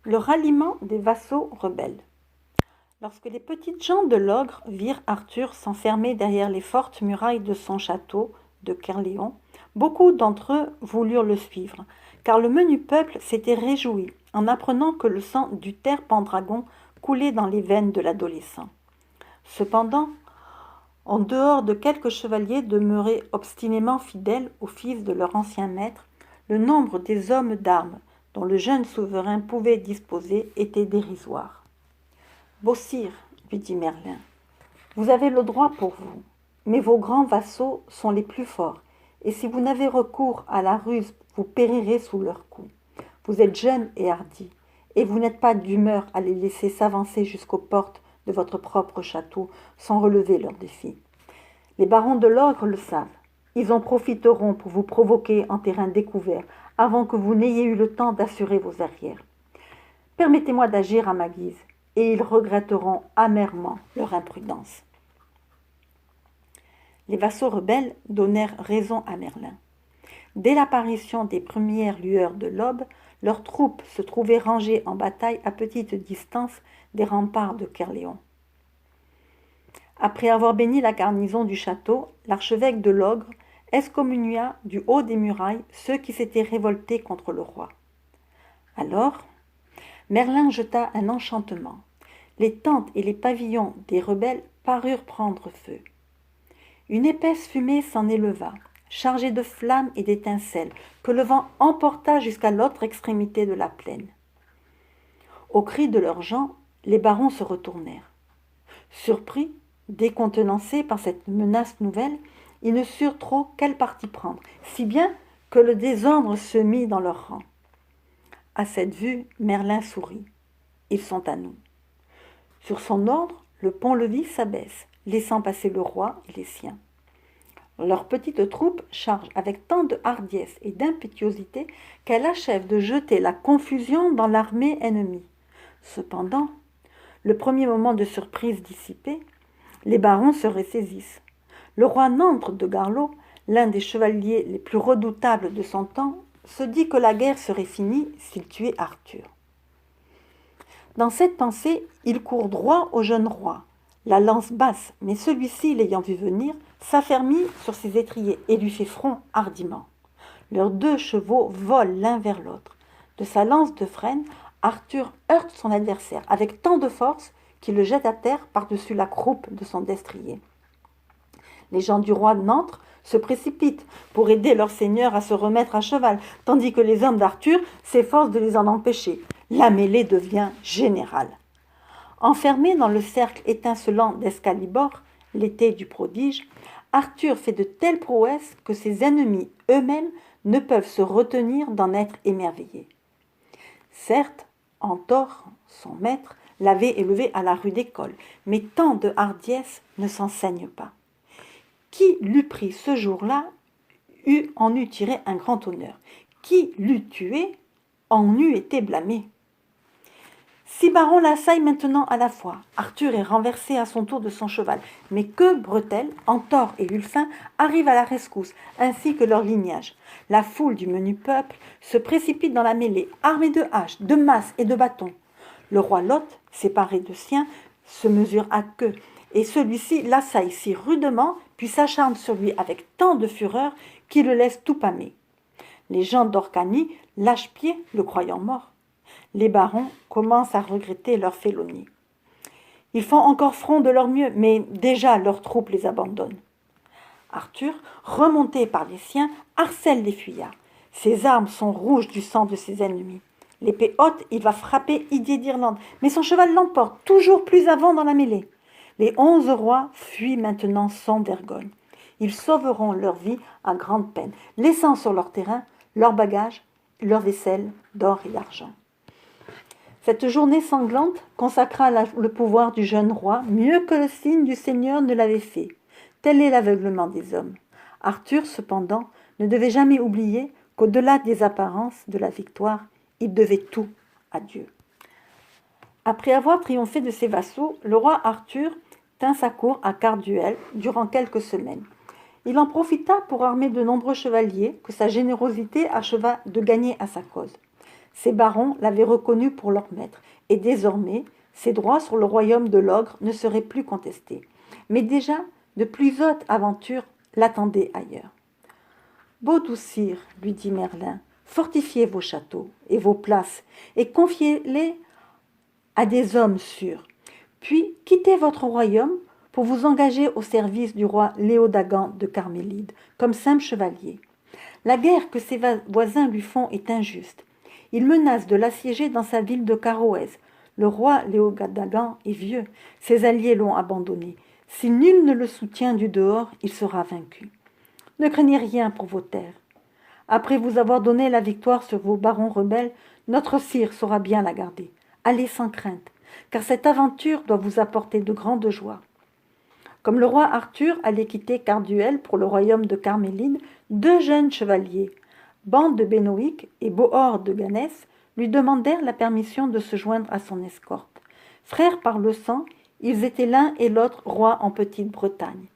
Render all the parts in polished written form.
Le ralliement des vassaux rebelles. Lorsque les petites gens de l'ogre virent Arthur s'enfermer derrière les fortes murailles de son château de Caerleon, beaucoup d'entre eux voulurent le suivre, car le menu peuple s'était réjoui en apprenant que le sang du Ter Pendragon coulait dans les veines de l'adolescent. Cependant, en dehors de quelques chevaliers demeurés obstinément fidèles au fils de leur ancien maître, le nombre des hommes d'armes dont le jeune souverain pouvait disposer était dérisoire. « Beau sire, lui dit Merlin, vous avez le droit pour vous, mais vos grands vassaux sont les plus forts, et si vous n'avez recours à la ruse, vous périrez sous leurs coups. Vous êtes jeune et hardi, et vous n'êtes pas d'humeur à les laisser s'avancer jusqu'aux portes de votre propre château sans relever leurs défis. Les barons de l'ogre le savent. Ils en profiteront pour vous provoquer en terrain découvert avant que vous n'ayez eu le temps d'assurer vos arrières. Permettez-moi d'agir à ma guise, et ils regretteront amèrement leur imprudence. » Les vassaux rebelles donnèrent raison à Merlin. Dès l'apparition des premières lueurs de l'aube, leurs troupes se trouvaient rangées en bataille à petite distance des remparts de Caerleon. Après avoir béni la garnison du château, l'archevêque de l'ogre excommunia du haut des murailles ceux qui s'étaient révoltés contre le roi. Alors, Merlin jeta un enchantement. Les tentes et les pavillons des rebelles parurent prendre feu. Une épaisse fumée s'en éleva, chargée de flammes et d'étincelles, que le vent emporta jusqu'à l'autre extrémité de la plaine. Au cri de leurs gens, les barons se retournèrent. Surpris, décontenancés par cette menace nouvelle, ils ne surent trop quel parti prendre, si bien que le désordre se mit dans leurs rangs. À cette vue, Merlin sourit. Ils sont à nous. Sur son ordre, le pont-levis s'abaisse, laissant passer le roi et les siens. Leur petite troupe charge avec tant de hardiesse et d'impétuosité qu'elle achève de jeter la confusion dans l'armée ennemie. Cependant, le premier moment de surprise dissipé, les barons se ressaisissent. Le roi Nandre de Garlot, l'un des chevaliers les plus redoutables de son temps, se dit que la guerre serait finie s'il tuait Arthur. Dans cette pensée, il court droit au jeune roi, la lance basse, mais celui-ci, l'ayant vu venir, s'affermit sur ses étriers et lui fait front hardiment. Leurs deux chevaux volent l'un vers l'autre. De sa lance de frêne, Arthur heurte son adversaire avec tant de force qu'il le jette à terre par-dessus la croupe de son destrier. Les gens du roi de Nantes se précipitent pour aider leur seigneur à se remettre à cheval, tandis que les hommes d'Arthur s'efforcent de les en empêcher. La mêlée devient générale. Enfermé dans le cercle étincelant d'Excalibur, l'épée du prodige, Arthur fait de telles prouesses que ses ennemis eux-mêmes ne peuvent se retenir d'en être émerveillés. Certes, Antor, son maître, l'avait élevé à la rude école, mais tant de hardiesse ne s'enseigne pas. Qui l'eût pris ce jour-là en eût tiré un grand honneur. Qui l'eût tué en eût été blâmé. 6 barons l'assaillent maintenant à la fois. Arthur est renversé à son tour de son cheval, mais que Bretel, Antor et Ulfin arrivent à la rescousse, ainsi que leur lignage. La foule du menu peuple se précipite dans la mêlée, armée de haches, de masses et de bâtons. Le roi Lot, séparé de sien, se mesure à queue, et celui-ci l'assaille si rudement, puis s'acharne sur lui avec tant de fureur qu'il le laisse tout pâmé. Les gens d'Orcanie lâchent pied, le croyant mort. Les barons commencent à regretter leur félonie. Ils font encore front de leur mieux, mais déjà leurs troupes les abandonnent. Arthur, remonté par les siens, harcèle les fuyards. Ses armes sont rouges du sang de ses ennemis. L'épée haute, il va frapper Idier d'Irlande, mais son cheval l'emporte, toujours plus avant dans la mêlée. Les 11 rois fuient maintenant sans vergogne. Ils sauveront leur vie à grande peine, laissant sur leur terrain leurs bagages, leur vaisselle d'or et d'argent. Cette journée sanglante consacra le pouvoir du jeune roi mieux que le signe du Seigneur ne l'avait fait. Tel est l'aveuglement des hommes. Arthur, cependant, ne devait jamais oublier qu'au-delà des apparences de la victoire, il devait tout à Dieu. Après avoir triomphé de ses vassaux, le roi Arthur tint sa cour à Carduel durant quelques semaines. Il en profita pour armer de nombreux chevaliers que sa générosité acheva de gagner à sa cause. Ces barons l'avaient reconnu pour leur maître, et désormais, ses droits sur le royaume de l'ogre ne seraient plus contestés. Mais déjà, de plus hautes aventures l'attendaient ailleurs. Beau sire, lui dit Merlin, fortifiez vos châteaux et vos places, et confiez-les à des hommes sûrs. Puis quittez votre royaume pour vous engager au service du roi Léodagan de Carmélide, comme simple chevalier. La guerre que ses voisins lui font est injuste. Ils menacent de l'assiéger dans sa ville de Caroès. Le roi Léodagan est vieux, ses alliés l'ont abandonné. Si nul ne le soutient du dehors, il sera vaincu. Ne craignez rien pour vos terres. Après vous avoir donné la victoire sur vos barons rebelles, notre sire saura bien la garder. Allez sans crainte, car cette aventure doit vous apporter de grandes joies. Comme le roi Arthur allait quitter Carduel pour le royaume de Carmélide, deux jeunes chevaliers, Ban de Benoïc et Bohor de Ganès, lui demandèrent la permission de se joindre à son escorte. Frères par le sang, ils étaient l'un et l'autre rois en Petite-Bretagne.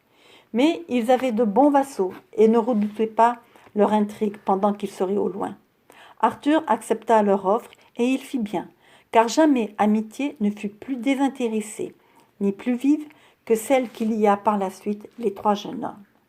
Mais ils avaient de bons vassaux et ne redoutaient pas leur intrigue pendant qu'ils seraient au loin. Arthur accepta leur offre et il fit bien, car jamais amitié ne fut plus désintéressée, ni plus vive que celle qu'il y a par la suite les trois jeunes hommes.